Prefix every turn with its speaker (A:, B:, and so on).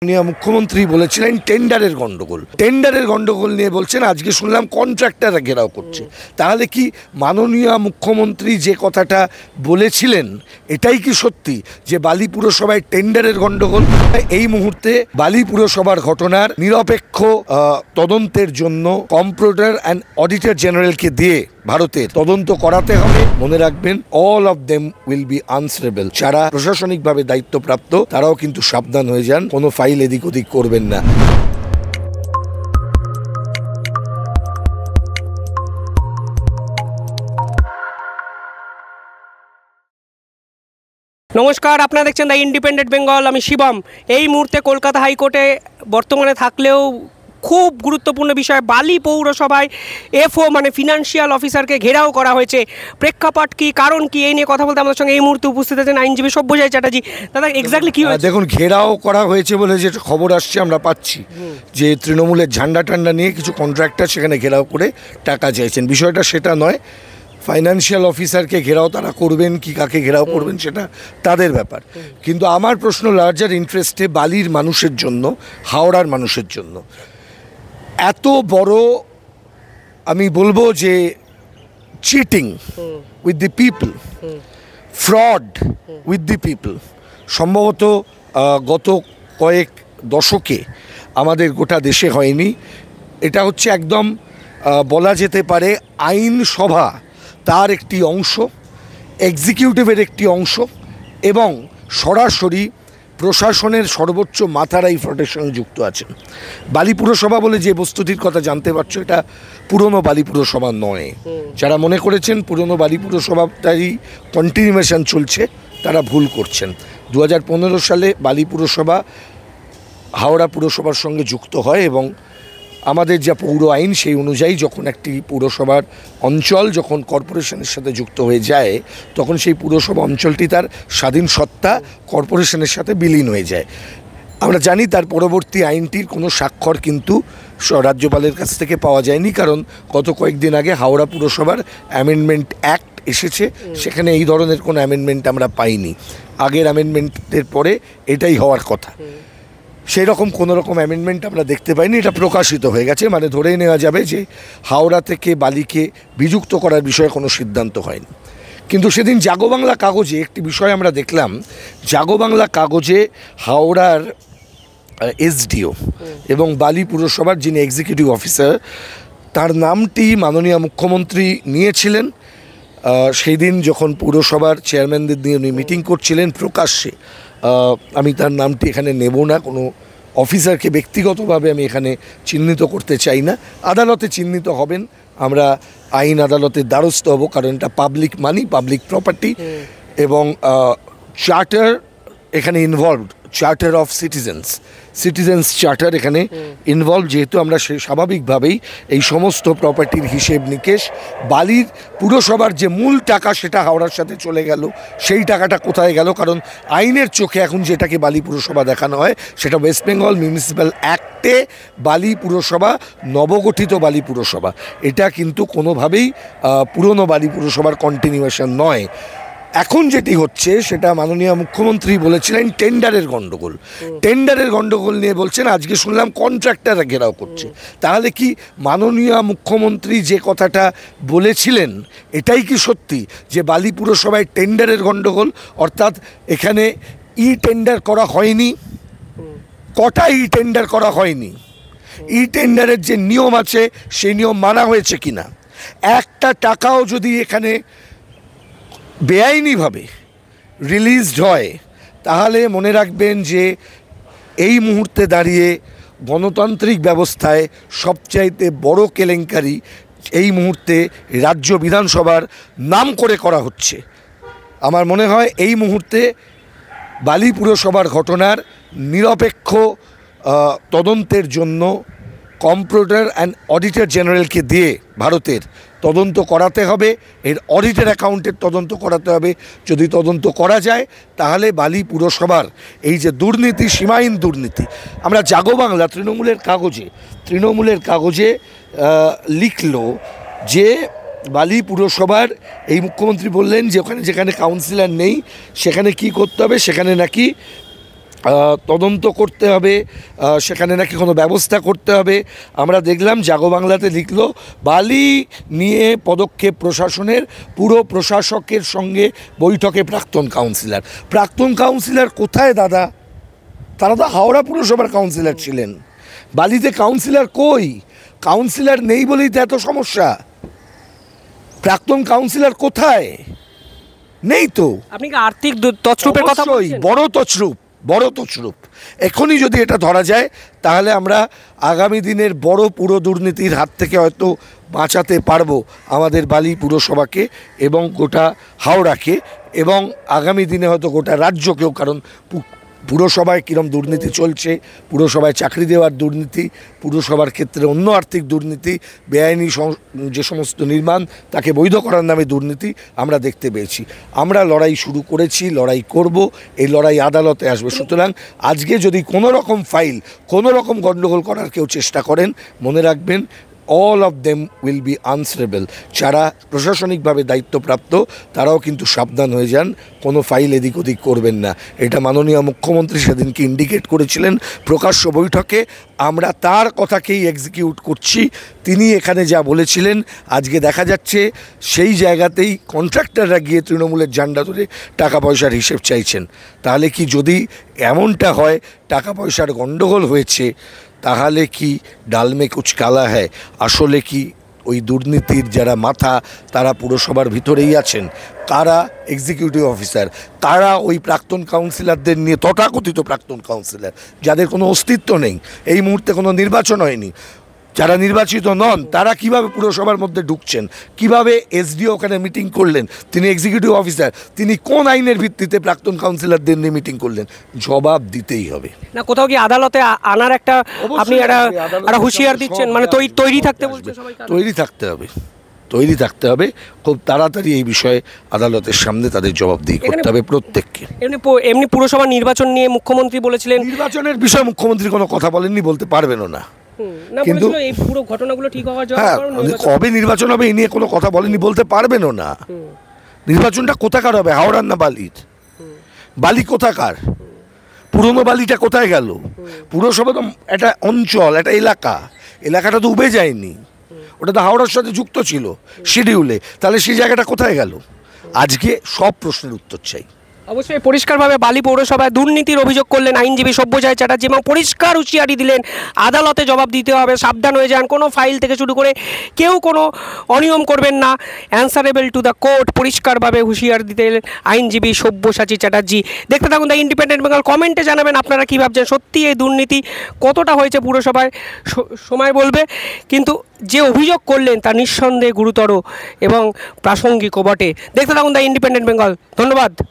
A: মুখ্যমন্ত্রী বলেছিলেন টেন্ডারের গন্ডগোল নিয়ে বলছেন আজকে শুনলাম কন্ট্রাক্টররা ঘেরাও করছে। তাহলে কি মাননীয় মুখ্যমন্ত্রী যে কথাটা বলেছিলেন এটাই কি সত্যি যে বালি পুরসভায় টেন্ডারের গন্ডগোল? এই মুহূর্তে বালি পুরসভার ঘটনার নিরপেক্ষ তদন্তের জন্য কম্পিউটার অ্যান্ড অডিটর জেনারেলকে দিয়ে ভারতের তদন্ত করাতে হবে। মনে রাখবেন, all of them will be answerable. যারা প্রশাসনিকভাবে দায়িত্বপ্রাপ্ত তারাও কিন্তু সাবধান হয়ে যান, কোনো ফাইল এদিক ওদিক করবেন না।
B: নমস্কার, আপনারা দেখছেন দ্য ইন্ডিপেন্ডেন্ট বেঙ্গল। আমি শিবম। এই মুহূর্তে কলকাতা হাইকোর্টে বর্তমানে থাকলেও খুব গুরুত্বপূর্ণ বিষয়, বালি পৌরসভায় এফও মানে ফিনান্সিয়াল অফিসারকে ঘেরাও করা হয়েছে। প্রেক্ষাপট কি, কারণ কি, এই নিয়ে কথা বলতে আমাদের সঙ্গে এই মুহূর্তে উপস্থিত আছেন আইনজীবী সব্যসাচী চ্যাটার্জি। দাদা, এক্স্যাক্টলি কি হয়েছে?
A: দেখুন, ঘেরাও করা হয়েছে বলে যে খবর আসছে আমরা পাচ্ছি যে তৃণমূলের ঝান্ডা টান্ডা নিয়ে কিছু কন্ট্রাক্টর সেখানে ঘেরাও করে টাকা চাইছেন। বিষয়টা সেটা নয়। ফাইন্যান্সিয়াল অফিসারকে ঘেরাও তারা করবেন কি কাকে ঘেরাও করবেন সেটা তাদের ব্যাপার। কিন্তু আমার প্রশ্ন লার্জার ইন্টারেস্টে বালির মানুষের জন্য, হাওড়ার মানুষের জন্য এত বড় আমি বলবো যে cheating with the people, fraud with the people সম্ভবত গত কয়েক দশকে আমাদের গোটা দেশে হয়নি। এটা হচ্ছে একদম বলা যেতে পারে আইনসভা তার একটি অংশ, এক্সিকিউটিভের একটি অংশ এবং সরাসরি প্রশাসনের সর্বোচ্চ মাথারা এই ফ্রডের সঙ্গে যুক্ত আছেন। বালি পুরসভা বলে যে বস্তুটির কথা জানতে পারছো, এটা পুরনো বালি পুরসভা নয়। যারা মনে করেছেন পুরনো বালি পুরসভাটারই কন্টিনিউয়েশন চলছে তারা ভুল করছেন। 2015 সালে বালি পুরসভা হাওড়া পুরসভার সঙ্গে যুক্ত হয় এবং আমাদের যা পৌর আইন সেই অনুযায়ী যখন একটি পুরসভার অঞ্চল যখন কর্পোরেশনের সাথে যুক্ত হয়ে যায় তখন সেই পুরসভা অঞ্চলটি তার স্বাধীন সত্তা কর্পোরেশনের সাথে বিলীন হয়ে যায়। আমরা জানি তার পরবর্তী আইনটির কোনো স্বাক্ষর কিন্তু রাজ্যপালের কাছ থেকে পাওয়া যায়নি, কারণ গত কয়েকদিন আগে হাওড়া পুরসভার অ্যামেন্ডমেন্ট অ্যাক্ট এসেছে, সেখানে এই ধরনের কোনো অ্যামেন্ডমেন্ট আমরা পাইনি। আগের অ্যামেন্ডমেন্টের পরে এটাই হওয়ার কথা, সেই রকম কোনো রকম অ্যামেন্ডমেন্ট আমরা দেখতে পাইনি। এটা প্রকাশিত হয়ে গেছে, মানে ধরেই নেওয়া যাবে যে হাওড়া থেকে বালিকে বিযুক্ত করার বিষয়ে কোনো সিদ্ধান্ত হয়নি। কিন্তু সেদিন জাগো বাংলা কাগজে একটি বিষয় আমরা দেখলাম। জাগো বাংলা কাগজে হাওড়ার এসডিও এবং বালি পুরসভার যিনি এক্সিকিউটিভ অফিসার তার নামটি মাননীয় মুখ্যমন্ত্রী নিয়েছিলেন। সেই দিন যখন পুরসভার চেয়ারম্যানদের নিয়ে উনি মিটিং করছিলেন প্রকাশ্যে, আমি তার নামটি এখানে নেব না, কোনো অফিসারকে ব্যক্তিগতভাবে আমি এখানে চিহ্নিত করতে চাই না। আদালতে চিহ্নিত হবেন, আমরা আইন আদালতের দ্বারস্থ হব, কারণ এটা পাবলিক মানি, পাবলিক প্রপার্টি এবং চার্টার এখানে involved, charter of citizens charter এখানে ইনভলভ। যেহেতু আমরা স্বাভাবিকভাবেই এই সমস্ত প্রপার্টির হিসেব নিকেশ, বালির পুরসভার যে মূল টাকা সেটা হাওড়ার সাথে চলে গেল, সেই টাকাটা কোথায় গেল? কারণ আইনের চোখে এখন যেটাকে বালি পুরসভা দেখানো হয় সেটা ওয়েস্ট বেঙ্গল মিউনিসিপ্যাল অ্যাক্টে বালি পুরসভা, নবগঠিত বালি পুরসভা। এটা কিন্তু কোনোভাবেই পুরনো বালি পুরসভার কন্টিনিউয়েশন নয়। এখন যেটি হচ্ছে সেটা মাননীয় মুখ্যমন্ত্রী বলেছিলেন টেন্ডারের গন্ডগোল নিয়ে বলছেন আজকে শুনলাম কন্ট্রাক্টররা ঘেরাও করছে। তাহলে কি মাননীয় মুখ্যমন্ত্রী যে কথাটা বলেছিলেন এটাই কি সত্যি যে বালি পুরসভায় টেন্ডারের গন্ডগোল? অর্থাৎ এখানে ই টেন্ডার করা হয়নি। কটা ই টেন্ডার করা হয়নি? ই টেন্ডারের যে নিয়ম আছে সেই নিয়ম মানা হয়েছে কিনা? একটা টাকাও যদি এখানে বেআইনিভাবে রিলিজড হয় তাহলে মনে রাখবেন যে এই মুহূর্তে দাঁড়িয়ে গণতান্ত্রিক ব্যবস্থায় সবচাইতে বড় কেলেঙ্কারি এই মুহূর্তে রাজ্য বিধানসভার নাম করে করা হচ্ছে। আমার মনে হয় এই মুহূর্তে বালি পুরসভার ঘটনার নিরপেক্ষ তদন্তের জন্য কম্পিউটার অ্যান্ড অডিটর জেনারেলকে দিয়ে ভারতের তদন্ত করাতে হবে। এর অডিটের অ্যাকাউন্টের তদন্ত করাতে হবে। যদি তদন্ত করা যায় তাহলে বালি পুরসভার এই যে দুর্নীতি, সীমাহীন দুর্নীতি, আমরা জাগো বাংলা তৃণমূলের কাগজে লিখলো যে বালি পুরসভার এই মুখ্যমন্ত্রী বললেন যে ওখানে যেখানে কাউন্সিলর নেই সেখানে কি করতে হবে, সেখানে নাকি তদন্ত করতে হবে, সেখানে নাকি কোনো ব্যবস্থা করতে হবে। আমরা দেখলাম জাগো বাংলাতে লিখলো বালি নিয়ে পদক্ষেপ প্রশাসনের, পুরো প্রশাসকের সঙ্গে বৈঠকে প্রাক্তন কাউন্সিলর কোথায় দাদা? তারা তো হাওড়া পুরসভার কাউন্সিলর ছিলেন, বালিতে কাউন্সিলর কই? কাউন্সিলর নেই বলেই তো এত সমস্যা। প্রাক্তন কাউন্সিলর কোথায়? নেই তো।
B: আপনি কি আর্থিক তছরূপের কথা বলছেন?
A: বড় তছরূপ। এখনই যদি এটা ধরা যায় তাহলে আমরা আগামী দিনের বড় পুরো দুর্নীতির হাত থেকে হয়তো বাঁচাতে পারবো আমাদের বালি পুরসভাকে এবং গোটা হাওড়াকে, এবং আগামী দিনে হয়তো গোটা রাজ্যকেও। কারণ পুরসভায় কীরকম দুর্নীতি চলছে, পুরসভায় চাকরি দেওয়ার দুর্নীতি, পুরসভার ক্ষেত্রে অন্য আর্থিক দুর্নীতি, বেআইনি যে সমস্ত নির্মাণ তাকে বৈধ করার নামে দুর্নীতি আমরা দেখতে পেয়েছি। আমরা লড়াই শুরু করেছি, লড়াই করব, এই লড়াই আদালতে আসবে। সুতরাং আজকে যদি কোনো রকম ফাইল, কোনো রকম গণ্ডগোল করার কেউ চেষ্টা করেন, মনে রাখবেন all of them will be answerable। যারা প্রশাসনিকভাবে দায়িত্বপ্রাপ্ত তারাও কিন্তু সাবধান হয়ে যান, কোনো ফাইল এদিক ওদিক করবেন না। এটা মাননীয় মুখ্যমন্ত্রী সেদিনকে ইন্ডিকেট করেছিলেন প্রকাশ্য বৈঠকে, আমরা তার কথাকেই এক্সিকিউট করছি। তিনি এখানে যা বলেছিলেন আজকে দেখা যাচ্ছে সেই জায়গাতেই কন্ট্রাক্টররা গিয়ে তৃণমূলের ঝান্ডা ধরে টাকা পয়সার হিসেব চাইছেন। তাহলে কি যদি এমনটা হয় টাকা পয়সার গণ্ডগোল হয়েছে, তাহলে কি ডালমে কুচ কালা হ্যায়? আসলে কি ওই দুর্নীতির যারা মাথা তারা পুরসভার ভিতরেই আছেন? কারা এক্সিকিউটিভ অফিসার? কারা ওই প্রাক্তন কাউন্সিলরদের নিয়ে, তথাকথিত প্রাক্তন কাউন্সিলর যাদের কোনো অস্তিত্ব নেই, এই মুহূর্তে কোনো নির্বাচন হয়নি, যারা নির্বাচিত নন, তারা কিভাবে পুরসভার মধ্যে ঢুকছেন? কিভাবে এসডিও ওখানে মিটিং করলেন? তিনি এক্সিকিউটিভ অফিসার, তিনি কোন আইনের ভিত্তিতে প্রাক্তন কাউন্সিলরদের নিয়ে মিটিং করলেন? জবাব দিতেই হবে।
B: না কোথাও কি আদালতে আনার একটা আপনি একটা হুঁশিয়ার দিচ্ছেন, মানে তৈরি থাকতে বলছেন সবাইকে?
A: তৈরি থাকতে হবে খুব তাড়াতাড়ি। এই বিষয়ে আদালতের সামনে তাদের জবাবদিহি করতে হবে প্রত্যেককে।
B: এমনি পুরসভা নির্বাচন নিয়ে মুখ্যমন্ত্রী বলেছিলেন,
A: নির্বাচনের বিষয়ে মুখ্যমন্ত্রী কোনো কথা বলেননি, বলতে পারবেনও না।
B: কিন্তু এই পুরো ঘটনাগুলো ঠিক হওয়ার জন্য
A: কবে নির্বাচন হবে এই নিয়ে কোনো কথা বলেনি, বলতে পারবেনও না। নির্বাচনটা কোথাকার হবে? হাওড়ার না বালির? বালি কোথাকার? পুরনো বালিটা কোথায় গেল? পুরসভা তো একটা অঞ্চল, একটা এলাকাটা তো উবে যায়নি, ওটা তো হাওড়ার সাথে যুক্ত ছিল শিডিউলে। তাহলে সেই জায়গাটা কোথায় গেল? আজকে সব প্রশ্নের উত্তর চাই।
B: অবশ্যই পরিষ্কারভাবে বালি পৌরসভায় দুর্নীতির অভিযোগ করলেন আইনজীবী সব্যসাচী চ্যাটার্জি এবং পরিষ্কার হুঁশিয়ারি দিলেন আদালতে জবাব দিতে হবে, সাবধান হয়ে যান, কোনো ফাইল থেকে শুরু করে কেউ কোনো অনিয়ম করবেন না, অ্যান্সারেবল টু দ্য কোর্ট, পরিষ্কারভাবে হুঁশিয়ারি দিতেন আইনজীবী সব্যসাচী চ্যাটার্জি। দেখতে থাকুন দ্য ইন্ডিপেন্ডেন্ট বেঙ্গল। কমেন্টে জানাবেন আপনারা কী ভাবছেন, সত্যি এই দুর্নীতি কতটা হয়েছে পুরসভায়, সময় বলবে। কিন্তু যে অভিযোগ করলেন তা নিঃসন্দেহে গুরুতর এবং প্রাসঙ্গিকও বটে। দেখতে থাকুন দ্য ইন্ডিপেন্ডেন্ট বেঙ্গল। ধন্যবাদ।